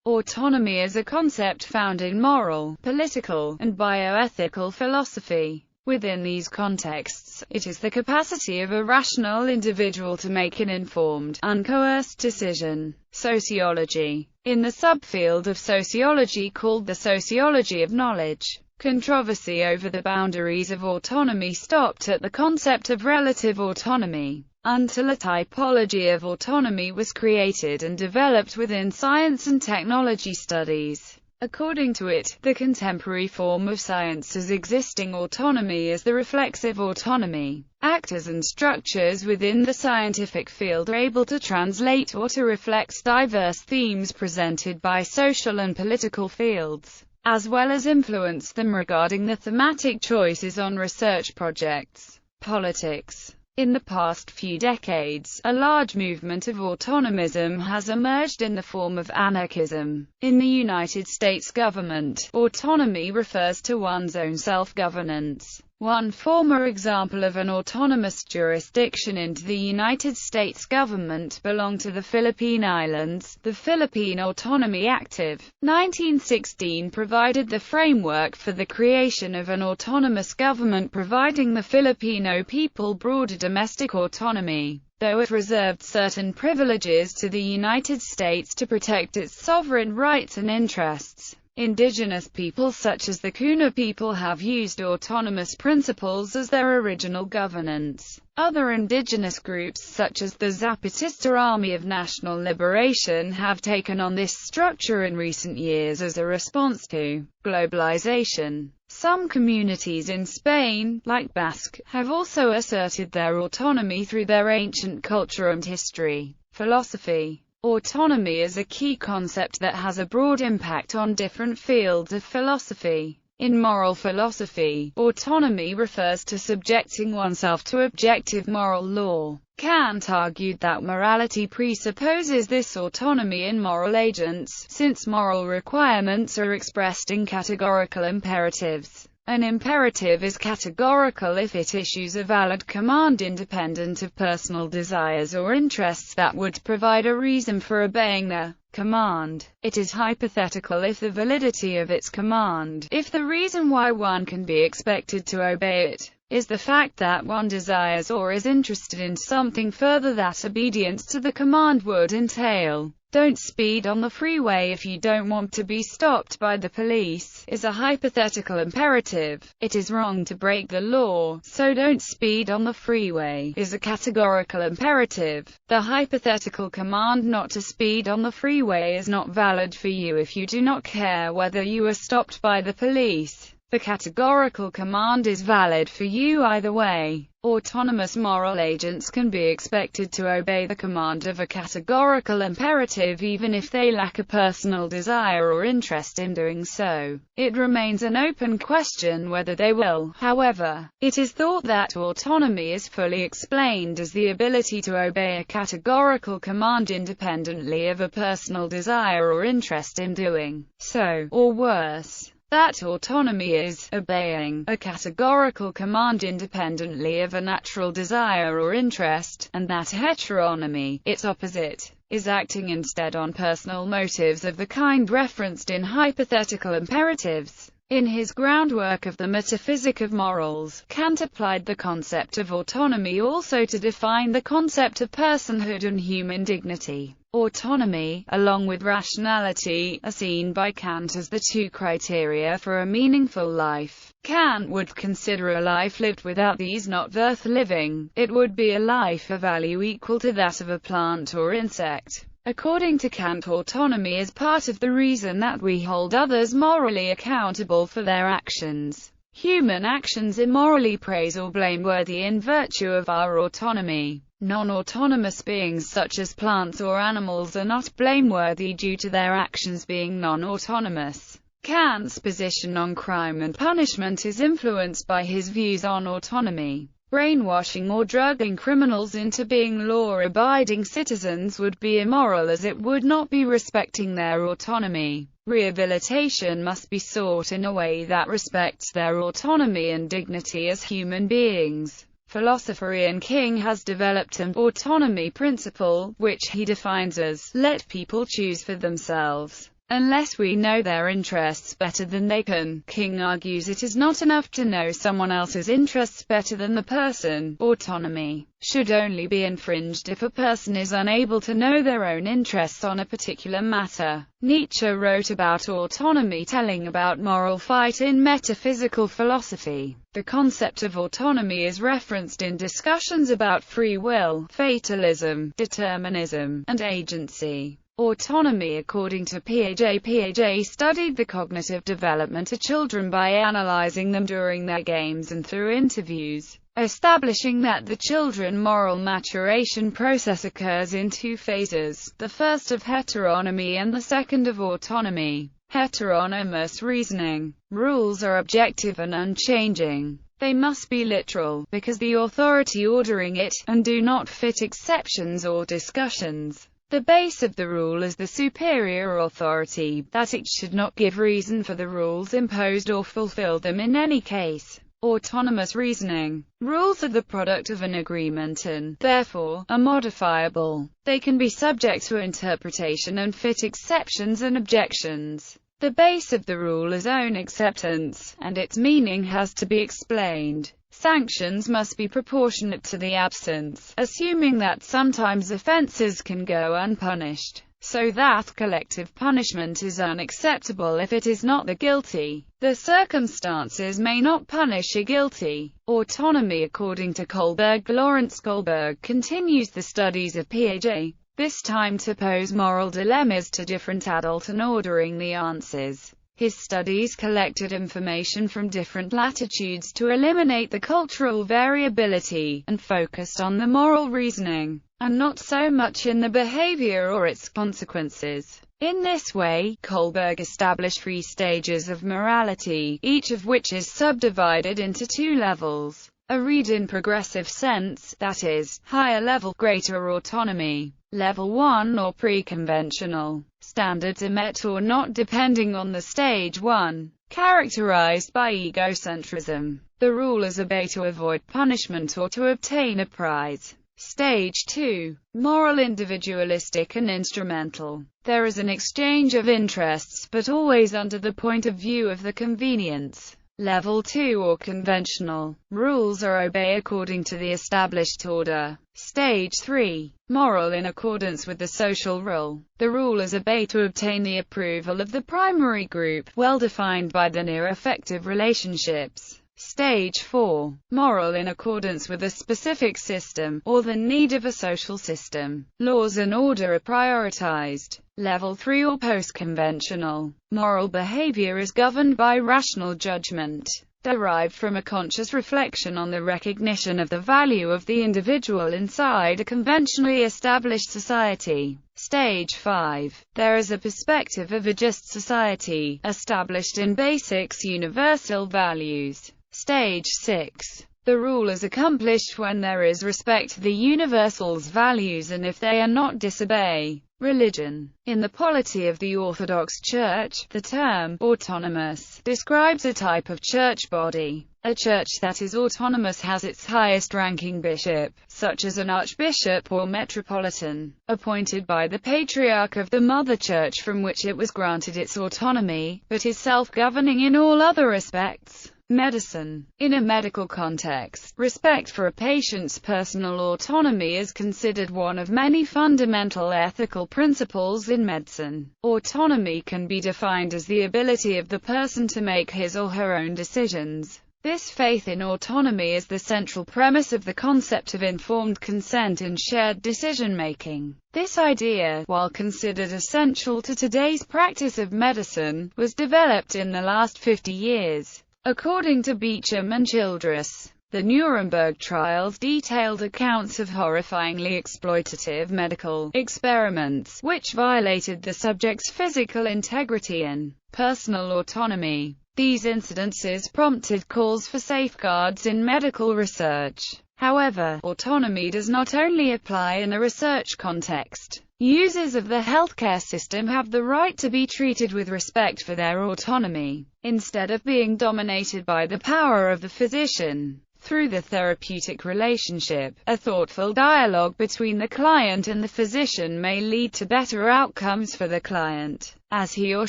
Autonomy is a concept found in moral, political, and bioethical philosophy. Within these contexts, it is the capacity of a rational individual to make an informed, uncoerced decision. Sociology. In the subfield of sociology called the sociology of knowledge, controversy over the boundaries of autonomy stopped at the concept of relative autonomy, until a typology of autonomy was created and developed within science and technology studies. According to it, the contemporary form of science's existing autonomy is the reflexive autonomy. Actors and structures within the scientific field are able to translate or to reflect diverse themes presented by social and political fields, as well as influence them regarding the thematic choices on research projects. Politics. In the past few decades, a large movement of autonomism has emerged in the form of anarchism. In the United States government, autonomy refers to one's own self-governance. One former example of an autonomous jurisdiction into the United States government belonged to the Philippine Islands. The Philippine Autonomy Act of 1916 provided the framework for the creation of an autonomous government, providing the Filipino people broader domestic autonomy, though it reserved certain privileges to the United States to protect its sovereign rights and interests. Indigenous peoples such as the Kuna people have used autonomous principles as their original governance. Other indigenous groups such as the Zapatista Army of National Liberation have taken on this structure in recent years as a response to globalization. Some communities in Spain, like Basque, have also asserted their autonomy through their ancient culture and history. Philosophy. Autonomy is a key concept that has a broad impact on different fields of philosophy. In moral philosophy, autonomy refers to subjecting oneself to objective moral law. Kant argued that morality presupposes this autonomy in moral agents, since moral requirements are expressed in categorical imperatives. An imperative is categorical if it issues a valid command independent of personal desires or interests that would provide a reason for obeying the command. It is hypothetical if the validity of its command, if the reason why one can be expected to obey it, is the fact that one desires or is interested in something further that obedience to the command would entail. Don't speed on the freeway if you don't want to be stopped by the police, is a hypothetical imperative. It is wrong to break the law, so don't speed on the freeway, is a categorical imperative. The hypothetical command not to speed on the freeway is not valid for you if you do not care whether you are stopped by the police. The categorical command is valid for you either way. Autonomous moral agents can be expected to obey the command of a categorical imperative even if they lack a personal desire or interest in doing so. It remains an open question whether they will. However, it is thought that autonomy is fully explained as the ability to obey a categorical command independently of a personal desire or interest in doing so, or worse, that autonomy is obeying a categorical command independently of a natural desire or interest, and that heteronomy, its opposite, is acting instead on personal motives of the kind referenced in hypothetical imperatives. In his groundwork of the metaphysic of morals, Kant applied the concept of autonomy also to define the concept of personhood and human dignity. Autonomy, along with rationality, are seen by Kant as the two criteria for a meaningful life. Kant would consider a life lived without these not worth living. It would be a life of value equal to that of a plant or insect. According to Kant, autonomy is part of the reason that we hold others morally accountable for their actions. Human actions are morally praise or blameworthy in virtue of our autonomy. Non-autonomous beings such as plants or animals are not blameworthy due to their actions being non-autonomous. Kant's position on crime and punishment is influenced by his views on autonomy. Brainwashing or drugging criminals into being law-abiding citizens would be immoral, as it would not be respecting their autonomy. Rehabilitation must be sought in a way that respects their autonomy and dignity as human beings. Philosopher Ian King has developed an autonomy principle, which he defines as, let people choose for themselves. unless we know their interests better than they can. King argues it is not enough to know someone else's interests better than the person. Autonomy should only be infringed if a person is unable to know their own interests on a particular matter. Nietzsche wrote about autonomy, telling about moral fight in metaphysical philosophy. The concept of autonomy is referenced in discussions about free will, fatalism, determinism, and agency. Autonomy. According to Piaget studied the cognitive development of children by analyzing them during their games and through interviews, establishing that the children's moral maturation process occurs in two phases, the first of heteronomy and the second of autonomy. Heteronomous reasoning. Rules are objective and unchanging. They must be literal, because the authority ordering it, and do not fit exceptions or discussions. The base of the rule is the superior authority, that it should not give reason for the rules imposed or fulfill them in any case. Autonomous reasoning. Rules are the product of an agreement and, therefore, are modifiable. They can be subject to interpretation and fit exceptions and objections. The base of the rule is own acceptance, and its meaning has to be explained. Sanctions must be proportionate to the absence, assuming that sometimes offenses can go unpunished, so that collective punishment is unacceptable if it is not the guilty. The circumstances may not punish a guilty. Autonomy. According to Kohlberg, Lawrence Kohlberg continues the studies of Piaget, this time to pose moral dilemmas to different adults and ordering the answers. His studies collected information from different latitudes to eliminate the cultural variability, and focused on the moral reasoning, and not so much in the behavior or its consequences. In this way, Kohlberg established 3 stages of morality, each of which is subdivided into 2 levels. A read in progressive sense, that is, higher level, greater autonomy. Level 1 or pre-conventional. Standards are met or not depending on the stage 1, characterized by egocentrism. The rulers obey to avoid punishment or to obtain a prize. Stage 2. Moral, individualistic and instrumental. There is an exchange of interests, but always under the point of view of the convenience. Level 2 or conventional. Rules are obeyed according to the established order. Stage 3. Moral, in accordance with the social rule. The rulers obey to obtain the approval of the primary group, well defined by the near-affective relationships. Stage 4. Moral, in accordance with a specific system, or the need of a social system. Laws and order are prioritized. Level 3 or post-conventional. Moral behavior is governed by rational judgment, derived from a conscious reflection on the recognition of the value of the individual inside a conventionally established society. Stage 5. There is a perspective of a just society, established in basics universal values. Stage 6. The rule is accomplished when there is respect for the universal's values and if they are not disobey. Religion. In the polity of the Orthodox Church, the term autonomous describes a type of church body. A church that is autonomous has its highest-ranking bishop, such as an archbishop or metropolitan, appointed by the patriarch of the mother church from which it was granted its autonomy, but is self-governing in all other respects. Medicine. In a medical context, respect for a patient's personal autonomy is considered one of many fundamental ethical principles in medicine. Autonomy can be defined as the ability of the person to make his or her own decisions. This faith in autonomy is the central premise of the concept of informed consent and shared decision-making. This idea, while considered essential to today's practice of medicine, was developed in the last 50 years. According to Beecham and Childress, the Nuremberg trials detailed accounts of horrifyingly exploitative medical experiments, which violated the subject's physical integrity and personal autonomy. These incidences prompted calls for safeguards in medical research. However, autonomy does not only apply in a research context. Users of the healthcare system have the right to be treated with respect for their autonomy, instead of being dominated by the power of the physician. Through the therapeutic relationship, a thoughtful dialogue between the client and the physician may lead to better outcomes for the client, as he or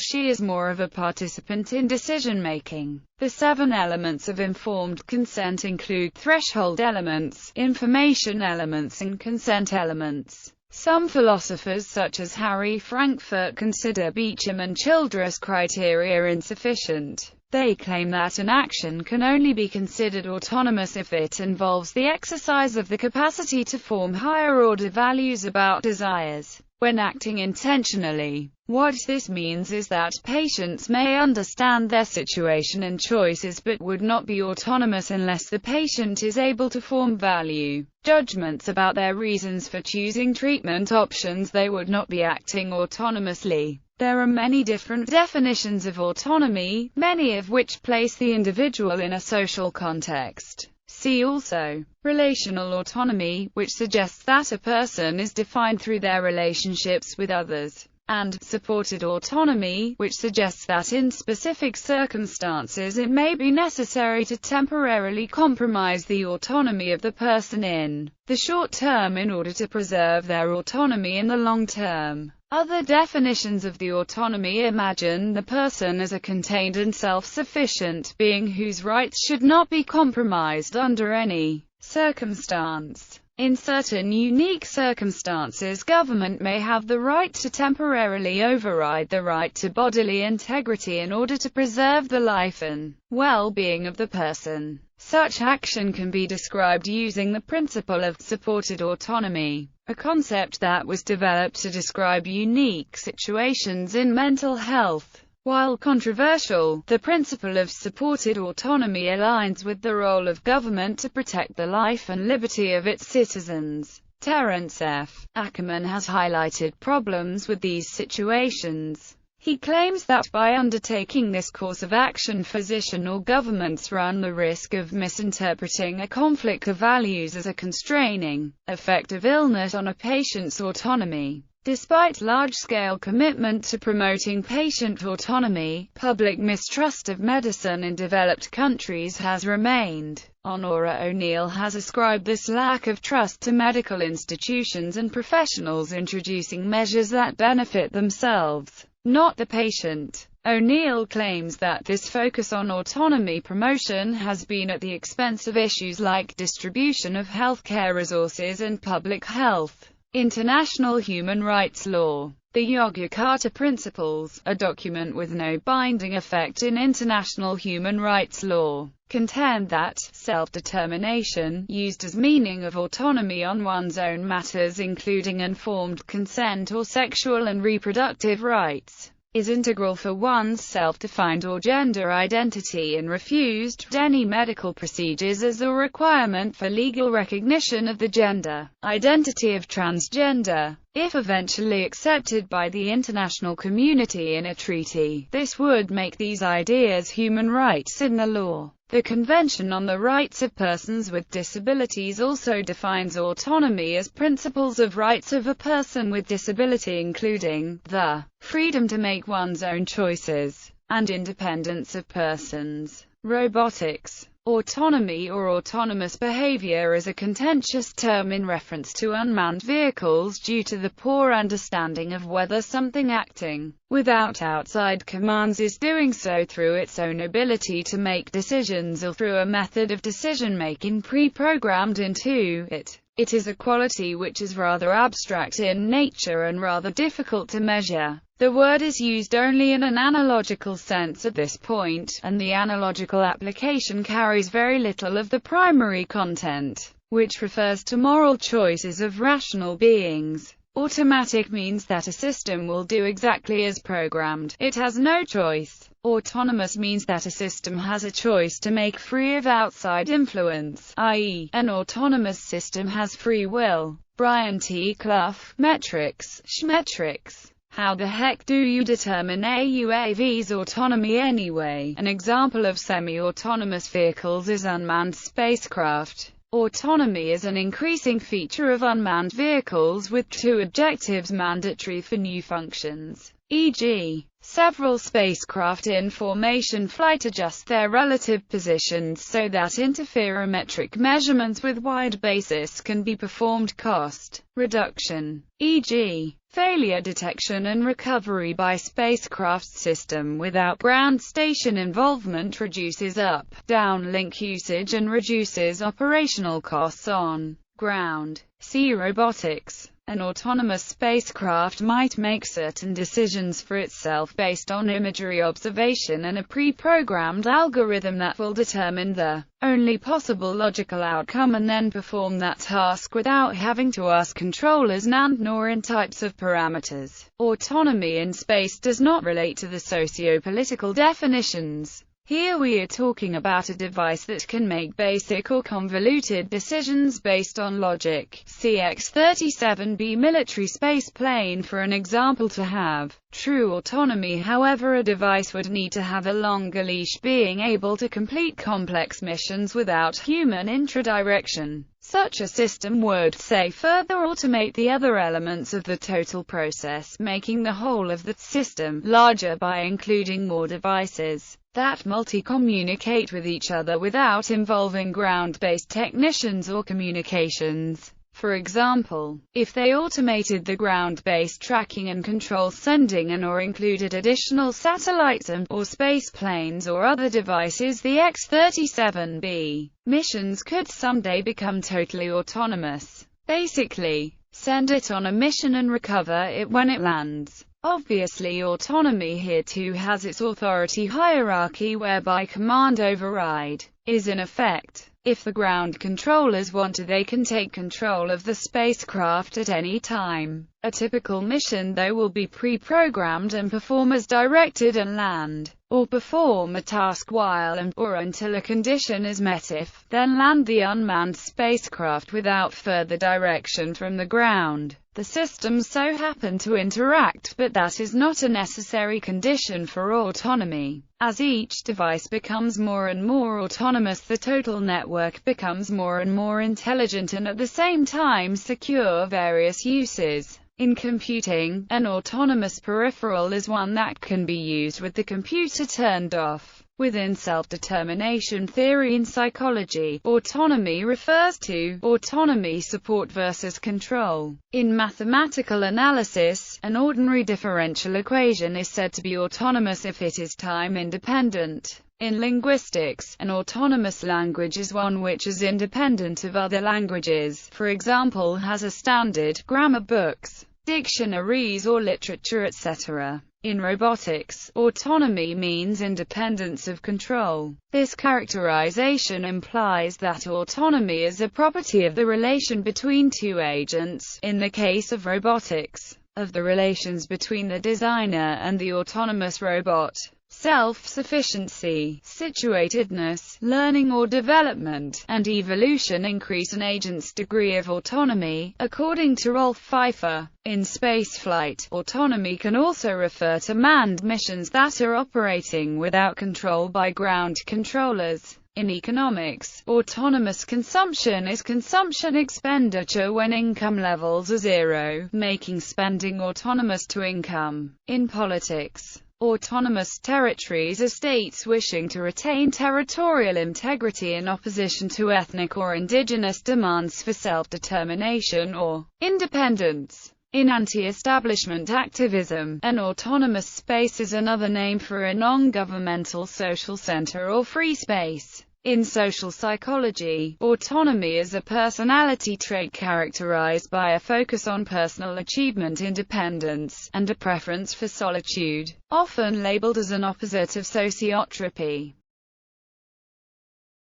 she is more of a participant in decision-making. The 7 elements of informed consent include threshold elements, information elements and consent elements. Some philosophers such as Harry Frankfurt consider Beecham and Childress criteria insufficient. They claim that an action can only be considered autonomous if it involves the exercise of the capacity to form higher-order values about desires. When acting intentionally, what this means is that patients may understand their situation and choices but would not be autonomous unless the patient is able to form value judgments about their reasons for choosing treatment options. They would not be acting autonomously. There are many different definitions of autonomy, many of which place the individual in a social context. See also relational autonomy, which suggests that a person is defined through their relationships with others, and supported autonomy, which suggests that in specific circumstances it may be necessary to temporarily compromise the autonomy of the person in the short term in order to preserve their autonomy in the long term. Other definitions of the autonomy imagine the person as a contained and self-sufficient being whose rights should not be compromised under any circumstance. In certain unique circumstances, government may have the right to temporarily override the right to bodily integrity in order to preserve the life and well-being of the person. Such action can be described using the principle of supported autonomy, a concept that was developed to describe unique situations in mental health. While controversial, the principle of supported autonomy aligns with the role of government to protect the life and liberty of its citizens. Terence F. Ackerman has highlighted problems with these situations. He claims that by undertaking this course of action, physician or governments run the risk of misinterpreting a conflict of values as a constraining effect of illness on a patient's autonomy. Despite large-scale commitment to promoting patient autonomy, public mistrust of medicine in developed countries has remained. Honora O'Neill has ascribed this lack of trust to medical institutions and professionals introducing measures that benefit themselves, not the patient. O'Neill claims that this focus on autonomy promotion has been at the expense of issues like distribution of healthcare resources and public health. International human rights law. The Yogyakarta Principles, a document with no binding effect in international human rights law, contend that self-determination, used as meaning of autonomy on one's own matters including informed consent or sexual and reproductive rights, is integral for one's self-defined or gender identity and refused any medical procedures as a requirement for legal recognition of the gender identity of transgender. If eventually accepted by the international community in a treaty, this would make these ideas human rights in the law. The Convention on the Rights of Persons with Disabilities also defines autonomy as principles of rights of a person with disability including the freedom to make one's own choices and independence of persons. Robotics autonomy or autonomous behavior is a contentious term in reference to unmanned vehicles due to the poor understanding of whether something acting without outside commands is doing so through its own ability to make decisions or through a method of decision-making pre-programmed into it. It is a quality which is rather abstract in nature and rather difficult to measure. The word is used only in an analogical sense at this point, and the analogical application carries very little of the primary content, which refers to moral choices of rational beings. Automatic means that a system will do exactly as programmed. It has no choice. Autonomous means that a system has a choice to make free of outside influence, i.e., an autonomous system has free will. Brian T. Clough, Metrics, Schmetrics. How the heck do you determine a UAV's autonomy anyway? An example of semi-autonomous vehicles is unmanned spacecraft. Autonomy is an increasing feature of unmanned vehicles with two objectives mandatory for new functions, e.g., Several spacecraft in formation flight adjust their relative positions so that interferometric measurements with wide basis can be performed. Cost reduction, e.g., failure detection and recovery by spacecraft system without ground station involvement, reduces up-down link usage and reduces operational costs on ground. See robotics. An autonomous spacecraft might make certain decisions for itself based on imagery observation and a pre-programmed algorithm that will determine the only possible logical outcome and then perform that task without having to ask controllers nor in types of parameters. Autonomy in space does not relate to the socio-political definitions. Here we are talking about a device that can make basic or convoluted decisions based on logic. See X-37B military space plane for an example. To have true autonomy, however, a device would need to have a longer leash, being able to complete complex missions without human intradirection. Such a system would, say, further automate the other elements of the total process, making the whole of the system larger by including more devices that multi-communicate with each other without involving ground-based technicians or communications. For example, if they automated the ground-based tracking and control sending or included additional satellites or spaceplanes or other devices, the X-37B missions could someday become totally autonomous. Basically, send it on a mission and recover it when it lands. Obviously, autonomy here too has its authority hierarchy, whereby command override is in effect. If the ground controllers want to, they can take control of the spacecraft at any time. A typical mission, though, will be pre-programmed and perform as directed and land, or perform a task while or until a condition is met. If then land the unmanned spacecraft without further direction from the ground. The systems so happen to interact, but that is not a necessary condition for autonomy. As each device becomes more and more autonomous, the total network becomes more and more intelligent and at the same time secure. Various uses. In computing, an autonomous peripheral is one that can be used with the computer turned off. Within self-determination theory in psychology, autonomy refers to autonomy support versus control. In mathematical analysis, an ordinary differential equation is said to be autonomous if it is time-independent. In linguistics, an autonomous language is one which is independent of other languages, for example, has a standard grammar, books, dictionaries or literature, etc. In robotics, autonomy means independence of control. This characterization implies that autonomy is a property of the relation between two agents, in the case of robotics, of the relations between the designer and the autonomous robot. Self-sufficiency, situatedness, learning or development, and evolution increase an agent's degree of autonomy, according to Rolf Pfeiffer. In spaceflight, autonomy can also refer to manned missions that are operating without control by ground controllers. In economics, autonomous consumption is consumption expenditure when income levels are zero, making spending autonomous to income. In politics, autonomous territories are states wishing to retain territorial integrity in opposition to ethnic or indigenous demands for self-determination or independence. In anti-establishment activism, an autonomous space is another name for a non-governmental social center or free space. In social psychology, autonomy is a personality trait characterized by a focus on personal achievement, independence, and a preference for solitude, often labeled as an opposite of sociotropy.